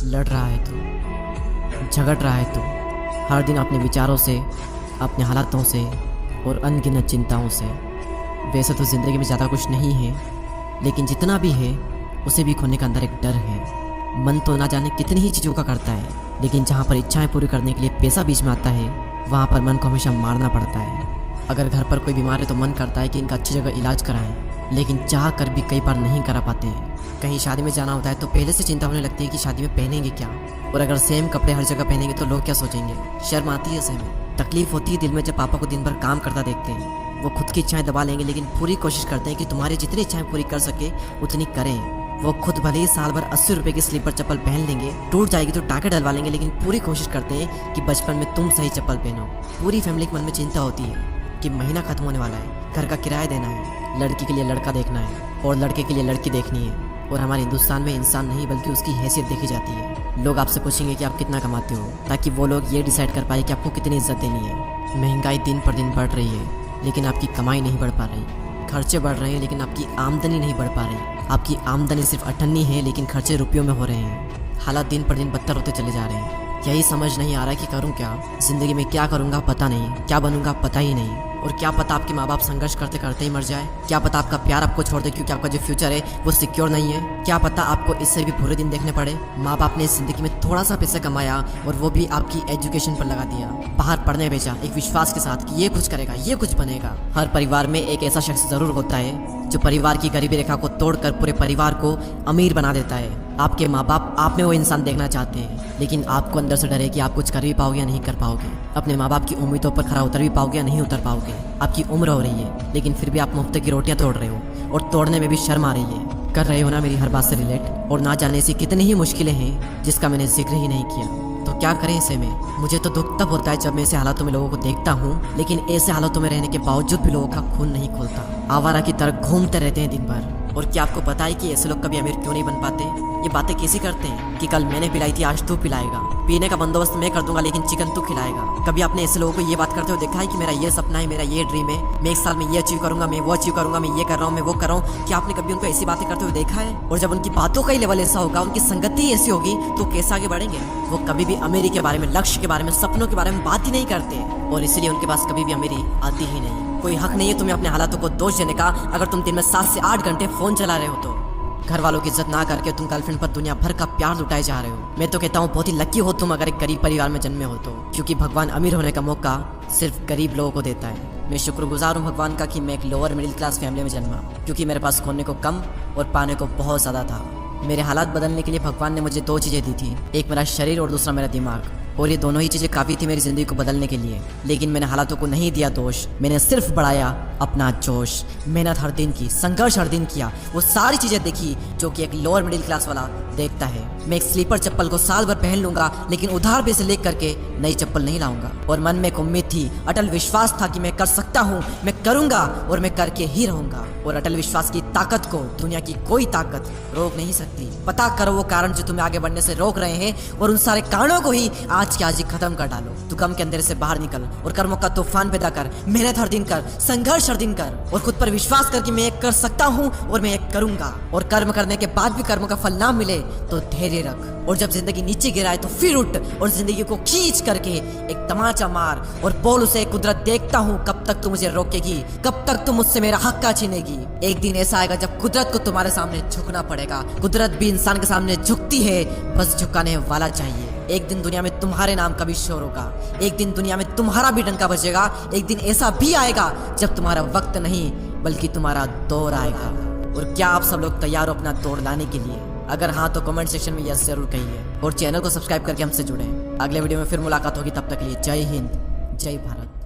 लड़ रहा है तू, झगड़ रहा है तू, हर दिन अपने विचारों से, अपने हालातों से और अनगिनत चिंताओं से। वैसे तो ज़िंदगी में ज़्यादा कुछ नहीं है, लेकिन जितना भी है उसे भी खोने का अंदर एक डर है। मन तो ना जाने कितनी ही चीज़ों का करता है, लेकिन जहाँ पर इच्छाएं पूरी करने के लिए पैसा बीच में आता है, वहाँ पर मन को हमेशा मारना पड़ता है। अगर घर पर कोई बीमार है तो मन करता है कि इनका अच्छी जगह इलाज कराएं, लेकिन चाह कर भी कई बार नहीं करा पाते हैं। कहीं शादी में जाना होता है तो पहले से चिंता होने लगती है कि शादी में पहनेंगे क्या, और अगर सेम कपड़े हर जगह पहनेंगे तो लोग क्या सोचेंगे। शर्म आती है सहमे, तकलीफ होती है दिल में जब पापा को दिन भर काम करता देखते हैं। वो खुद की इच्छाएं दबा लेंगे, लेकिन पूरी कोशिश करते हैं कि तुम्हारी जितनी इच्छाएं पूरी कर सके उतनी करें। वो खुद भले ही साल भर 80 रुपए की स्लीपर चप्पल पहन लेंगे, टूट जाएगी तो टाँके डलवा लेंगे, लेकिन पूरी कोशिश करते हैं कि बचपन में तुम सही चप्पल पहनो। पूरी फैमिली के मन में चिंता होती है कि महीना खत्म होने वाला है, घर का किराया देना है, लड़की के लिए लड़का देखना है और लड़के के लिए लड़की देखनी है। और हमारे हिंदुस्तान में इंसान नहीं बल्कि उसकी हैसियत देखी जाती है। लोग आपसे पूछेंगे कि आप कितना कमाते हो, ताकि वो लोग ये डिसाइड कर पाए कि आपको कितनी इज्जत देनी है। महंगाई दिन पर दिन बढ़ रही है, लेकिन आपकी कमाई नहीं बढ़ पा रही। खर्चे बढ़ रहे हैं, लेकिन आपकी आमदनी नहीं बढ़ पा रही। आपकी आमदनी सिर्फ अठन्नी है, लेकिन खर्चे रुपयों में हो रहे हैं। हालात दिन पर दिन बदतर होते चले जा रहे हैं। यही समझ नहीं आ रहा कि करूं क्या, जिंदगी में क्या करूंगा पता नहीं, क्या बनूंगा पता ही नहीं। और क्या पता आपके माँ बाप संघर्ष करते करते ही मर जाए। क्या पता आपका प्यार आपको छोड़ दे, क्योंकि आपका जो फ्यूचर है वो सिक्योर नहीं है। क्या पता आपको इससे भी बुरे दिन देखने पड़े। माँ बाप ने जिंदगी में थोड़ा सा पैसा कमाया और वो भी आपकी एजुकेशन पर लगा दिया, बाहर पढ़ने भेजा एक विश्वास के साथ कि ये कुछ करेगा, ये कुछ बनेगा। हर परिवार में एक ऐसा शख्स जरूर होता है जो परिवार की गरीबी रेखा को तोड़कर पूरे परिवार को अमीर बना देता है। आपके माँ बाप आप में वो इंसान देखना चाहते हैं, लेकिन आपको अंदर से डर है कि आप कुछ कर भी पाओगे या नहीं कर पाओगे। अपने माँ बाप की उम्मीदों पर खरा उतर भी पाओगे या नहीं उतर पाओगे। आपकी उम्र हो रही है, लेकिन फिर भी आप मुफ्त की रोटियां तोड़ रहे हो, और तोड़ने में भी शर्म आ रही है। कर रहे हो ना मेरी हर बात से रिलेट, और ना जाने ऐसी कितनी ही मुश्किलें हैं जिसका मैंने जिक्र ही नहीं किया। तो क्या करें ऐसे में। मुझे तो दुख तब होता है जब मैं ऐसे हालातों में लोगों को देखता हूँ, लेकिन ऐसे हालातों में रहने के बावजूद भी लोगों का खून नहीं खोलता। आवारा की तरह घूमते रहते हैं दिन भर। और क्या आपको पता है कि ऐसे लोग कभी अमीर क्यों नहीं बन पाते? ये बातें कैसी करते हैं कि कल मैंने पिलाई थी, आज तू पिलाएगा, पीने का बंदोबस्त मैं कर दूंगा, लेकिन चिकन तू खिलाएगा। कभी आपने ऐसे लोगों को ये बात करते हुए देखा है कि मेरा ये सपना है, मेरा ये ड्रीम है, मैं 1 साल में ये अचीव करूंगा, मैं वो अचीव करूंगा, मैं ये कर रहा हूँ, मैं वो कर रहा हूँ? क्या आपने कभी उनको ऐसी बातें करते हुए देखा है? और जब उनकी बातों का ही लेवल ऐसा होगा, उनकी संगति ही ऐसी होगी, तो कैसे आगे बढ़ेंगे? वो कभी भी अमीरी के बारे में, लक्ष्य के बारे में, सपनों के बारे में बात ही नहीं करते, और इसलिए उनके पास कभी भी अमीरी आती ही नहीं। कोई हक नहीं है तुम्हें अपने हालातों को दोष देने का। अगर तुम दिन में 7 से 8 घंटे फोन चला रहे हो तो घर वालों की इज्जत ना करके तुम गर्लफ्रेंड पर दुनिया भर का प्यार लुटाए जा रहे हो। मैं तो कहता हूँ बहुत ही लकी हो तुम अगर एक गरीब परिवार में जन्मे हो तो, क्योंकि भगवान अमीर होने का मौका सिर्फ गरीब लोगों को देता है। मैं शुक्रगुजार हूँ भगवान का कि मैं एक लोअर मिडिल क्लास फैमिली में जन्मा, क्योंकि मेरे पास खोने को कम और पाने को बहुत ज़्यादा था। मेरे हालात बदलने के लिए भगवान ने मुझे 2 चीज़ें दी थी, एक मेरा शरीर और दूसरा मेरा दिमाग। और ये दोनों ही चीज़ें काफ़ी थी मेरी ज़िंदगी को बदलने के लिए। लेकिन मैंने हालातों को नहीं दिया दोष, मैंने सिर्फ बढ़ाया अपना जोश। मेहनत हर दिन की, संघर्ष हर दिन किया, वो सारी चीज़ें देखी जो कि एक लोअर मिडिल क्लास वाला देखता है। मैं एक स्लीपर चप्पल को साल भर पहन लूंगा, लेकिन उधार पैसे ले करके नई चप्पल नहीं लाऊंगा। और मन में एक उम्मीद थी, अटल विश्वास था कि मैं कर सकता हूँ, मैं करूँगा और मैं करके ही रहूँगा। और अटल विश्वास की ताकत को दुनिया की कोई ताकत रोक नहीं सकती। पता करो वो कारण जो तुम्हें आगे बढ़ने से रोक रहे हैं, और उन सारे कारणों को ही आज के आज ही खत्म कर डालो। तू गम के अंधेरे से बाहर निकल और कर्मों का तूफान पैदा कर। मेहनत हर दिन कर, संघर्ष हर दिन कर, और खुद पर विश्वास कर कि मैं एक कर सकता हूँ और मैं एक करूंगा। और कर्म करने के बाद भी कर्म का फल ना मिले तो धैर्य रख, और जब जिंदगी नीचे गिराए तो फिर उठ और जिंदगी को खींच करके एक तमाचा मार और बोल उसे, कुदरत देखता हूँ कब तक तू मुझे रोकेगी, कब तक तू मुझसे मेरा हक का छीनेगी। एक दिन ऐसा आएगा जब कुदरत को तुम्हारे सामने झुकना पड़ेगा। कुदरत भी इंसान के सामने झुकती है, बस झुकाने वाला चाहिए। एक दिन दुनिया में तुम्हारे नाम का भी शोर होगा, एक दिन दुनिया में तुम्हारा भी डंका बजेगा। एक दिन ऐसा भी आएगा जब तुम्हारा वक्त नहीं बल्कि तुम्हारा दौर आएगा। और क्या आप सब लोग तैयार हो अपना दौर लाने के लिए? अगर हाँ तो कमेंट सेक्शन में यस जरूर कहिए, और चैनल को सब्सक्राइब करके हमसे जुड़ें। अगले वीडियो में फिर मुलाकात होगी, तब तक के लिए जय हिंद, जय भारत।